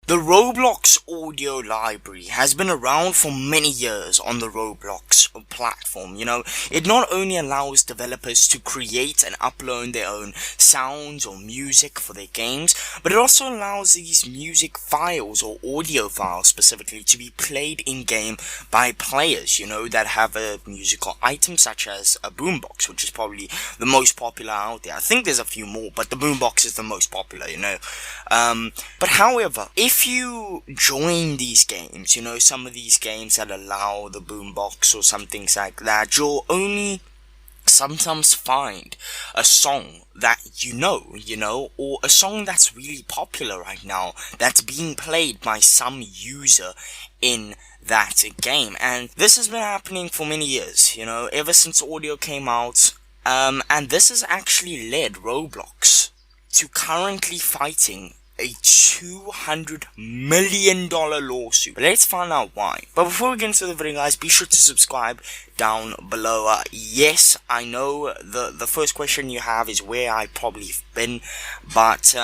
The Roblox audio library has been around for many years on the Roblox platform. It not only allows developers to create and upload their own sounds or music for their games, but it also allows these music files or audio files specifically to be played in game by players, that have a musical item such as a boombox, which is probably the most popular out there. I think there's a few more, but the boombox is the most popular, But however, if you join these games, some of these games that allow the boombox or some things like that, you'll only sometimes find a song that or a song that's really popular right now that's being played by some user in that game. And this has been happening for many years, ever since audio came out. And this has actually led Roblox to currently fighting a $200 million lawsuit. But let's find out why. But before we get into the video, guys, be sure to subscribe down below. Yes, I know the first question you have is where I probably have been, but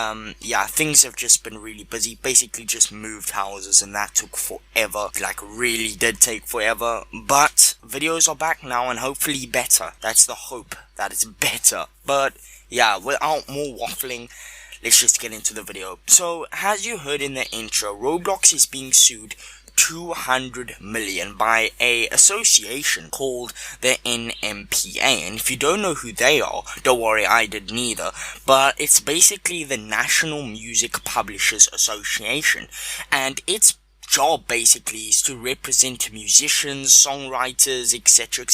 yeah, things have just been really busy. Basically just moved houses, and that took forever. Like, really did take forever. But videos are back now, and hopefully better. That's the hope, that it's better. But yeah, without more waffling, let's just get into the video. So, as you heard in the intro, Roblox is being sued $200 million by a association called the NMPA. And if you don't know who they are, don't worry, I did neither. But it's basically the National Music Publishers Association. And its job basically is to represent musicians, songwriters, etc.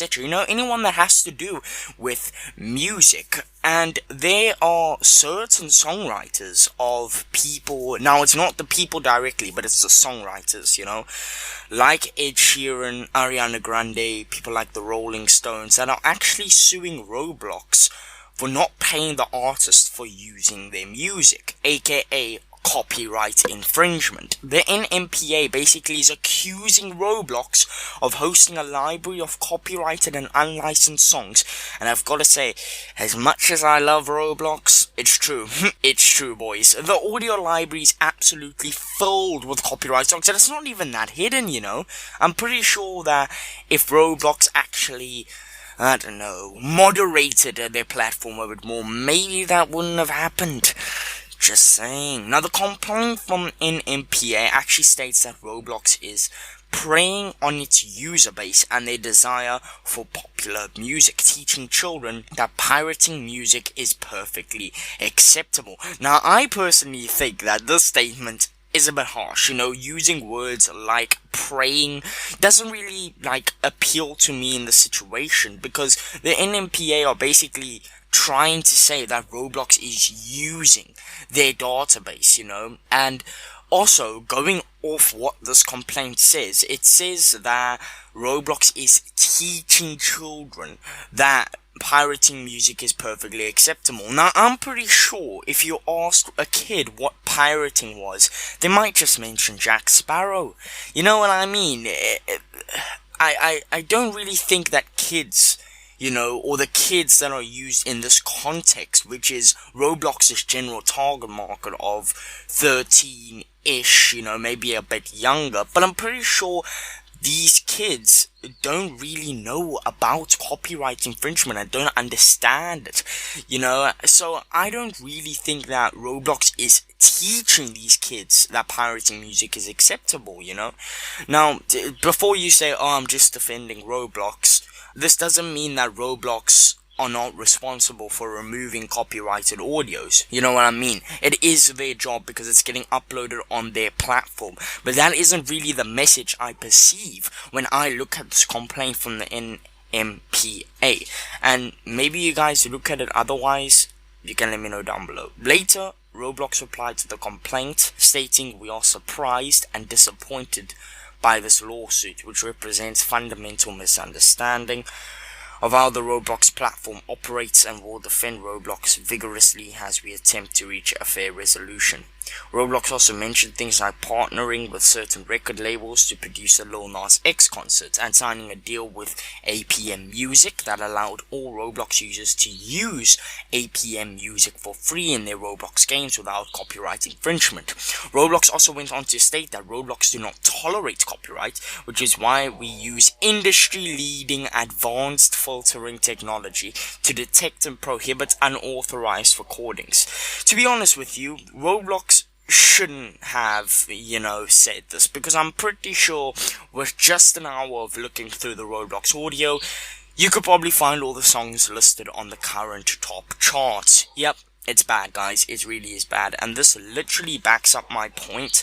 Anyone that has to do with music. And there are certain songwriters of people, now it's not the people directly, but it's the songwriters, like Ed Sheeran, Ariana Grande, people like the Rolling Stones, that are actually suing Roblox for not paying the artist for using their music, aka copyright infringement. The NMPA basically is accusing Roblox of hosting a library of copyrighted and unlicensed songs. And I've got to say, as much as I love Roblox, it's true. It's true, boys. The audio library is absolutely filled with copyright songs, and it's not even that hidden, I'm pretty sure that if Roblox actually, I don't know, moderated their platform a bit more, maybe that wouldn't have happened. Just saying. Now, the complaint from NMPA actually states that Roblox is preying on its user base and their desire for popular music, teaching children that pirating music is perfectly acceptable. Now, I personally think that this statement is a bit harsh, using words like praying doesn't really, appeal to me in the situation, because the NMPA are basically trying to say that Roblox is using their database, and also going off what this complaint says, it says that Roblox is teaching children that pirating music is perfectly acceptable. Now, I'm pretty sure if you asked a kid what pirating was, they might just mention Jack Sparrow. You know what I mean? I don't really think that kids, or the kids that are used in this context, which is Roblox's general target market of 13-ish, maybe a bit younger, but I'm pretty sure these kids don't really know about copyright infringement and don't understand it, so I don't really think that Roblox is teaching these kids that pirating music is acceptable, Now, before you say, oh, I'm just defending Roblox, this doesn't mean that Roblox are not responsible for removing copyrighted audios. You know what I mean? It is their job because it's getting uploaded on their platform. But that isn't really the message I perceive when I look at this complaint from the NMPA. And maybe you guys look at it otherwise. You can let me know down below. Later, Roblox replied to the complaint, stating, "We are surprised and disappointed by this lawsuit, which represents fundamental misunderstanding of how the Roblox platform operates, and will defend Roblox vigorously as we attempt to reach a fair resolution." Roblox also mentioned things like partnering with certain record labels to produce a Lil Nas X concert and signing a deal with APM Music that allowed all Roblox users to use APM Music for free in their Roblox games without copyright infringement. Roblox also went on to state that Roblox do not tolerate copyright, which is why we use industry-leading advanced filtering technology to detect and prohibit unauthorized recordings. To be honest with you, Roblox shouldn't have, said this, because I'm pretty sure with just an hour of looking through the Roblox audio, you could probably find all the songs listed on the current top charts. Yep, it's bad, guys. It really is bad. And this literally backs up my point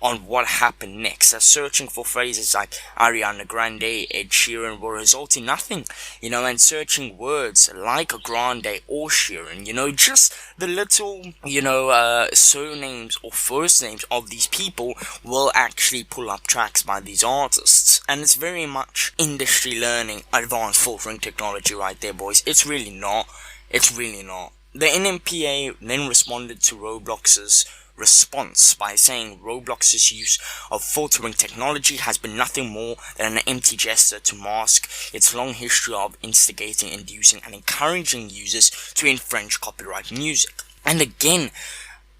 on what happened next. As searching for phrases like Ariana Grande, Ed Sheeran will result in nothing. And searching words like Grande or Sheeran, just the little, surnames or first names of these people will actually pull up tracks by these artists. And it's very much industry learning, advanced filtering technology right there, boys. It's really not. It's really not. The NMPA then responded to Roblox's response by saying Roblox's use of filtering technology has been nothing more than an empty gesture to mask its long history of instigating, inducing, and encouraging users to infringe copyright music. And again,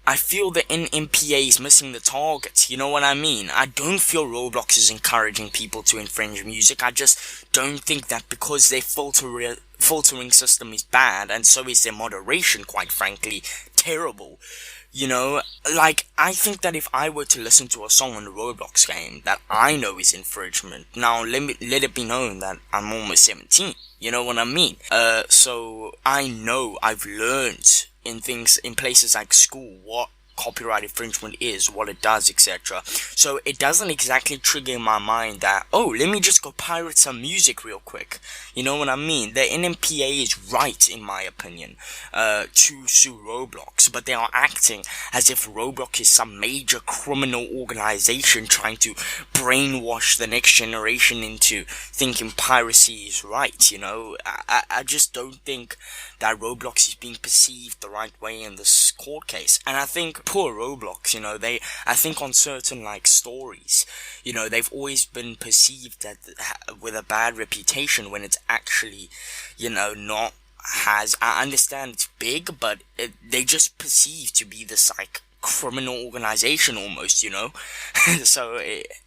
I feel the NMPA is missing the target, you know what I mean? I don't feel Roblox is encouraging people to infringe music. I just don't think that because their filtering system is bad, and so is their moderation, quite frankly, terrible. I think that if I were to listen to a song on the Roblox game that I know is infringement, now let it be known that I'm almost 17, you know what I mean? So I know I've learned in places like school what copyright infringement is, what it does, etc. So it doesn't exactly trigger in my mind that, oh, let me just go pirate some music real quick. You know what I mean? The NMPA is right, in my opinion, to sue Roblox, but they are acting as if Roblox is some major criminal organization trying to brainwash the next generation into thinking piracy is right, I just don't think that Roblox is being perceived the right way in this court case. And I think poor Roblox, I think on certain stories, they've always been perceived with a bad reputation when it's actually, not has. I understand it's big, but they just perceive to be this criminal organization almost, so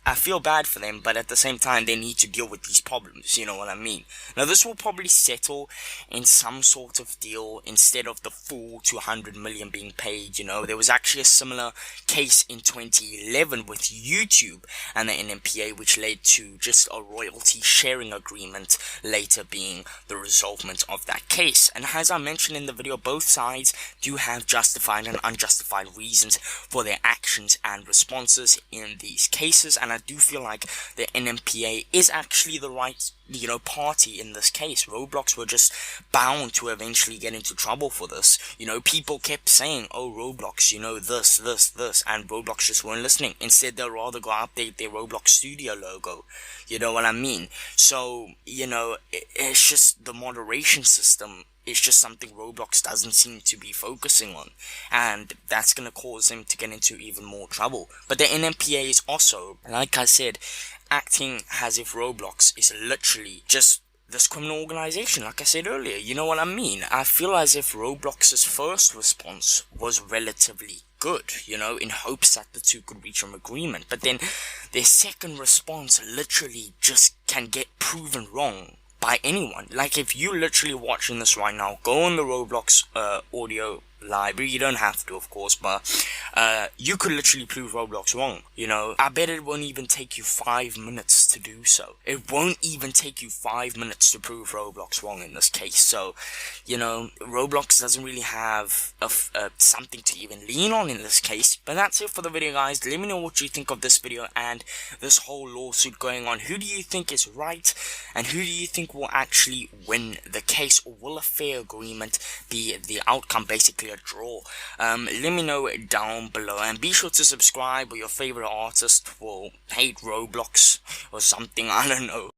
I feel bad for them, but at the same time they need to deal with these problems, you know what I mean? Now this will probably settle in some sort of deal instead of the full 200 million being paid. There was actually a similar case in 2011 with YouTube and the NMPA, which led to just a royalty sharing agreement later being the resolvement of that case. And as I mentioned in the video, both sides do have justified and unjustified reasons for their actions and responses in these cases, and I do feel like the NMPA is actually the right party in this case. Roblox were just bound to eventually get into trouble for this. People kept saying, oh, Roblox, this, and Roblox just weren't listening. Instead, they'll rather go update their Roblox Studio logo. You know what I mean? So, it's just the moderation system. It's just something Roblox doesn't seem to be focusing on, and that's gonna cause them to get into even more trouble. But the NMPA is also, like I said, acting as if Roblox is literally just this criminal organization, like I said earlier. You know what I mean? I feel as if Roblox's first response was relatively good, in hopes that the two could reach an agreement. But then their second response literally just can get proven wrong by anyone. Like, if you're literally watching this right now, go on the Roblox audio library. You don't have to, of course, but you could literally prove Roblox wrong. I bet it won't even take you 5 minutes to do so. It won't even take you 5 minutes to prove Roblox wrong in this case. So, Roblox doesn't really have something to even lean on in this case. But that's it for the video, guys. Let me know what you think of this video and this whole lawsuit going on. Who do you think is right, and who do you think will actually win the case, or will a fair agreement be the outcome, basically a draw? Let me know down below, and be sure to subscribe, or your favorite artist will hate Roblox or something, I don't know.